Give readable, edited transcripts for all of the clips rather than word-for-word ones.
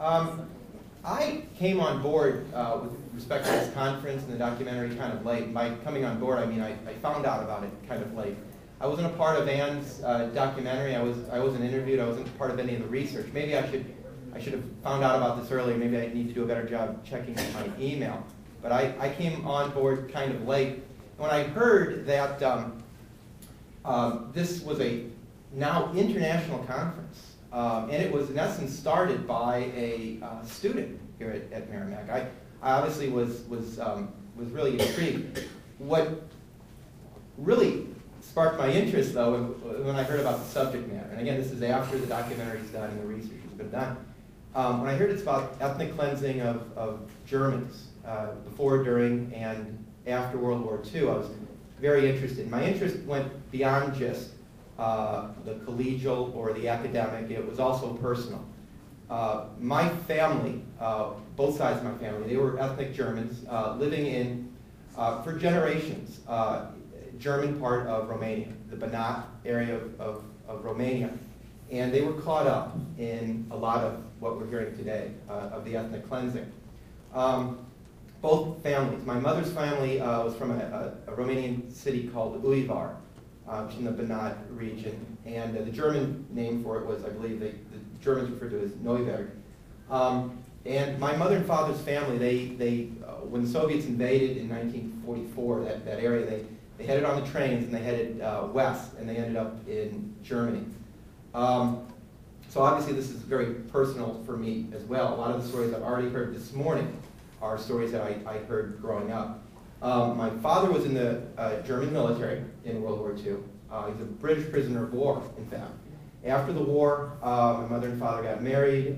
I came on board with respect to this conference and the documentary kind of late. By coming on board, I mean I found out about it kind of late. I wasn't a part of Anne's documentary. I wasn't interviewed. I wasn't part of any of the research. Maybe I should have found out about this earlier. Maybe I need to do a better job checking my email. But I came on board kind of late. When I heard that this was a now international conference, and it was in essence started by a student here at Merrimack, I obviously was really intrigued. What really sparked my interest, though, when I heard about the subject matter, and again, this is after the documentary's done and the research has been done. When I heard it's about ethnic cleansing of Germans before, during, and after World War II, I was very interested. My interest went beyond just the collegial or the academic. It was also personal. My family, both sides of my family, they were ethnic Germans living in, for generations, German part of Romania, the Banat area of Romania. And they were caught up in a lot of what we're hearing today of the ethnic cleansing. Both families. My mother's family was from a Romanian city called Uivar, which is in the Banat region. And the German name for it was, I believe, the Germans referred to it as Neuwerk. And my mother and father's family, they when the Soviets invaded in 1944, that area, they headed on the trains and they headed west, and they ended up in Germany. So obviously this is very personal for me as well. A lot of the stories I've already heard this morning are stories that I heard growing up. My father was in the German military in World War II. He was a British prisoner of war, in fact. After the war, my mother and father got married.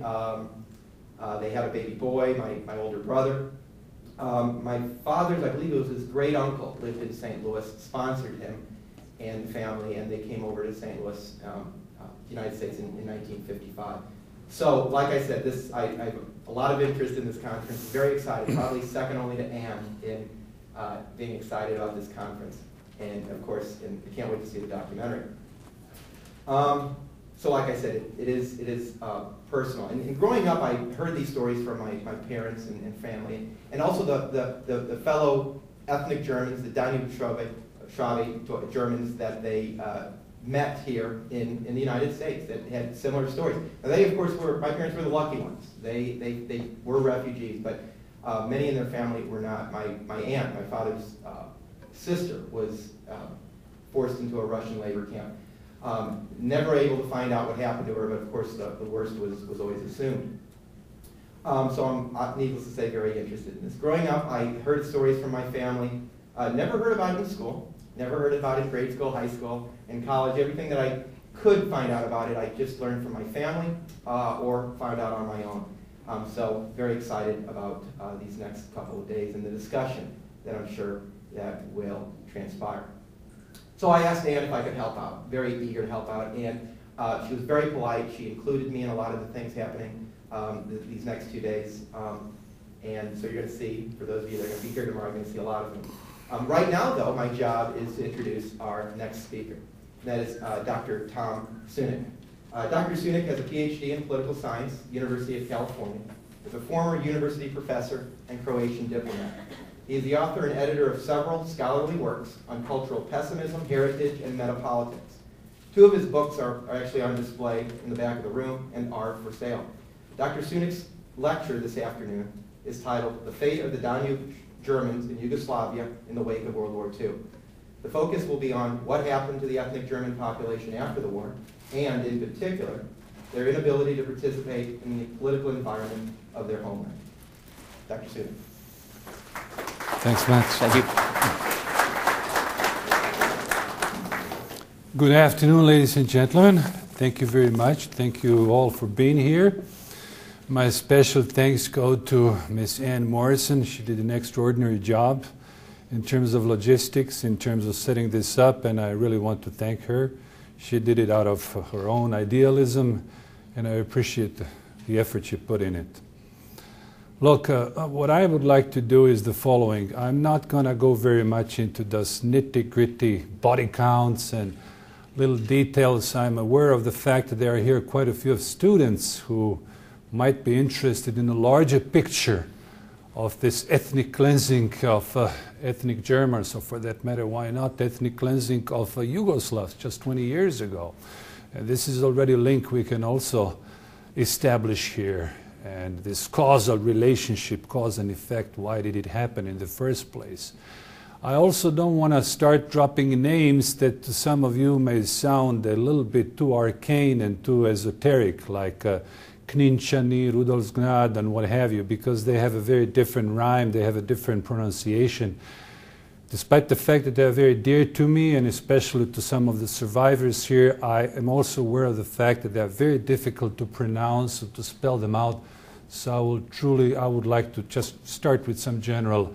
They had a baby boy, my older brother. My father's, I believe it was his great uncle, lived in St. Louis, sponsored him and the family, and they came over to St. Louis, United States in 1955. So, like I said, I have a lot of interest in this conference. Very excited, probably second only to Anne in being excited about this conference. And of course, I can't wait to see the documentary. So, like I said, it is personal. And growing up, I heard these stories from my parents and family, and also the fellow ethnic Germans, the Danube-Schwabe Germans that they met here in the United States that had similar stories. Now they, of course, my parents were the lucky ones. They were refugees, but many in their family were not. My aunt, my father's sister, was forced into a Russian labor camp. Never able to find out what happened to her, but of course the worst was always assumed. So I'm, needless to say, very interested in this. Growing up, I heard stories from my family. Never heard about it in school. Never heard about it in grade school, high school, and college. Everything that I could find out about it, I just learned from my family or found out on my own. So very excited about these next couple of days and the discussion that I'm sure that will transpire. So I asked Anne if I could help out, very eager to help out, and she was very polite. She included me in a lot of the things happening these next 2 days. And so you're going to see, for those of you that are going to be here tomorrow, you're going to see a lot of them. Right now, though, my job is to introduce our next speaker. That is Dr. Tom Sunic. Dr. Sunic has a PhD in political science, University of California, is a former university professor and Croatian diplomat. He is the author and editor of several scholarly works on cultural pessimism, heritage, and metapolitics. 2 of his books are actually on display in the back of the room and are for sale. Dr. Sunic's lecture this afternoon is titled The Fate of the Danube Germans in Yugoslavia in the Wake of World War II. The focus will be on what happened to the ethnic German population after the war, and in particular, their inability to participate in the political environment of their homeland. Dr. Sunic. Thanks, Matt. Thank you. Good afternoon, ladies and gentlemen. Thank you very much. Thank you all for being here. My special thanks go to Ms. Ann Morrison. She did an extraordinary job in terms of logistics, in terms of setting this up, and I really want to thank her. She did it out of her own idealism, and I appreciate the effort she put in it. Look, what I would like to do is the following. I'm not going to go very much into those nitty-gritty body counts and little details. I'm aware of the fact that there are here quite a few students who might be interested in a larger picture of this ethnic cleansing of ethnic Germans, or for that matter, why not ethnic cleansing of Yugoslavs just 20 years ago. And this is already a link we can also establish here. And this causal relationship, cause and effect, why did it happen in the first place? I also don't want to start dropping names that to some of you may sound a little bit too arcane and too esoteric, like Kninčani, Rudolfsgrad, and what have you, because they have a very different rhyme, they have a different pronunciation. Despite the fact that they are very dear to me, and especially to some of the survivors here, I am also aware of the fact that they are very difficult to pronounce or to spell them out. So I would like to just start with some general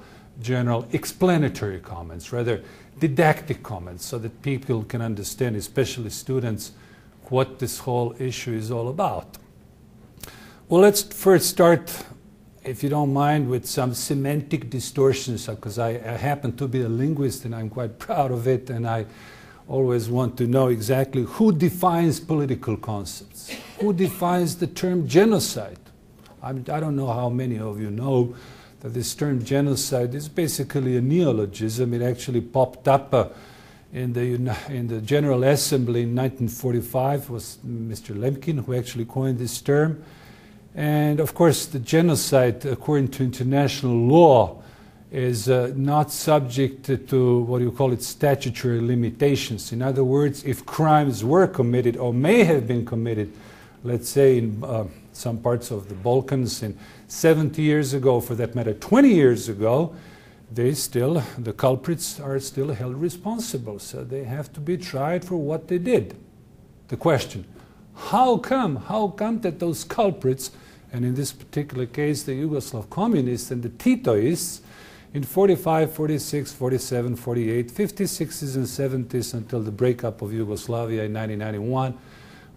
explanatory comments, rather didactic comments, so that people can understand, especially students, what this whole issue is all about. Well, let's first start, if you don't mind, with some semantic distortions, because I happen to be a linguist and I'm quite proud of it, and I always want to know exactly who defines political concepts, who defines the term genocide. I don't know how many of you know that this term genocide is basically a neologism. It actually popped up in the General Assembly in 1945. It was Mr. Lemkin who actually coined this term. And of course, the genocide, according to international law, is not subject to what you call it statutory limitations. In other words, if crimes were committed or may have been committed, let's say in some parts of the Balkans in 70 years ago, for that matter 20 years ago, the culprits are still held responsible. So they have to be tried for what they did. The question, how come that those culprits, and in this particular case the Yugoslav Communists and the Titoists, in 45, 46, 47, 48, 56s and 70s until the breakup of Yugoslavia in 1991,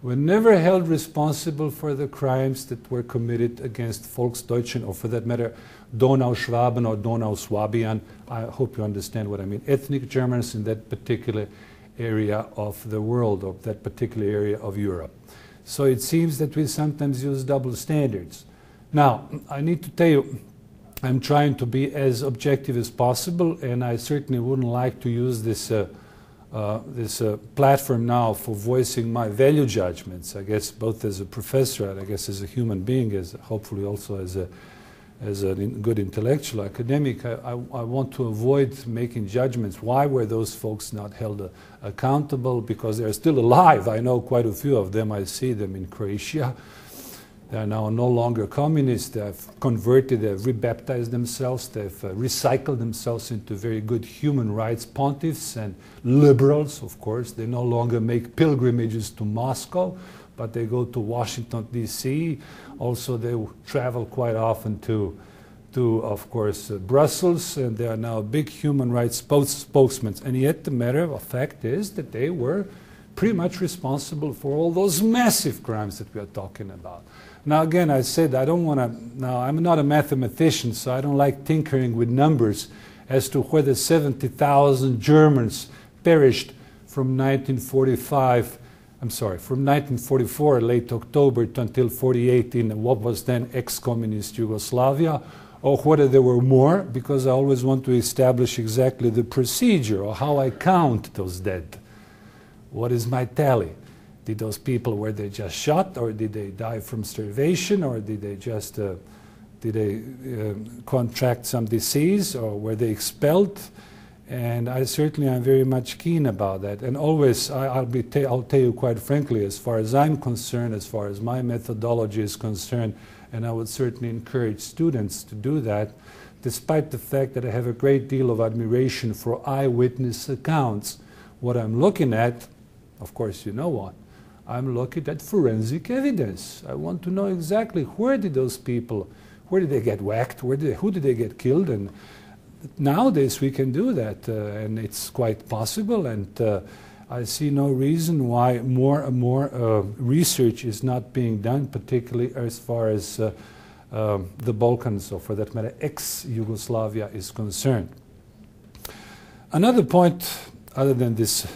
were never held responsible for the crimes that were committed against Volksdeutschen, or for that matter, Donauschwaben or Donauswabian. I hope you understand what I mean. Ethnic Germans in that particular area of the world, or that particular area of Europe. So it seems that we sometimes use double standards. Now, I need to tell you, I'm trying to be as objective as possible, and I certainly wouldn't like to use this platform now for voicing my value judgments, I guess, both as a professor and I guess as a human being, as hopefully also as a good intellectual academic. I want to avoid making judgments. Why were those folks not held accountable? Because they're still alive. I know quite a few of them. I see them in Croatia. They are now no longer communists. They have converted, they have rebaptized themselves, they have recycled themselves into very good human rights pontiffs and liberals, of course. They no longer make pilgrimages to Moscow, but they go to Washington, D.C. Also, they travel quite often to of course, Brussels, and they are now big human rights spokesmen. And yet the matter of fact is that they were pretty much responsible for all those massive crimes that we are talking about. Now again, I said I don't want to, now I'm not a mathematician, so I don't like tinkering with numbers as to whether 70,000 Germans perished from 1944, late October, until 48 in what was then ex-communist Yugoslavia, or whether there were more, because I always want to establish exactly the procedure or how I count those dead. What is my tally? Did those people, were they just shot, or did they die from starvation, or did they just contract some disease, or were they expelled? And I certainly am very much keen about that. And always, I'll tell you quite frankly, as far as I'm concerned, as far as my methodology is concerned, and I would certainly encourage students to do that, despite the fact that I have a great deal of admiration for eyewitness accounts. What I'm looking at, of course, you know what? I'm looking at forensic evidence. I want to know exactly where did those people, where did they get whacked, who did they get killed, and nowadays we can do that, and it's quite possible, and I see no reason why more and more research is not being done, particularly as far as the Balkans, or for that matter, ex-Yugoslavia is concerned. Another point, other than this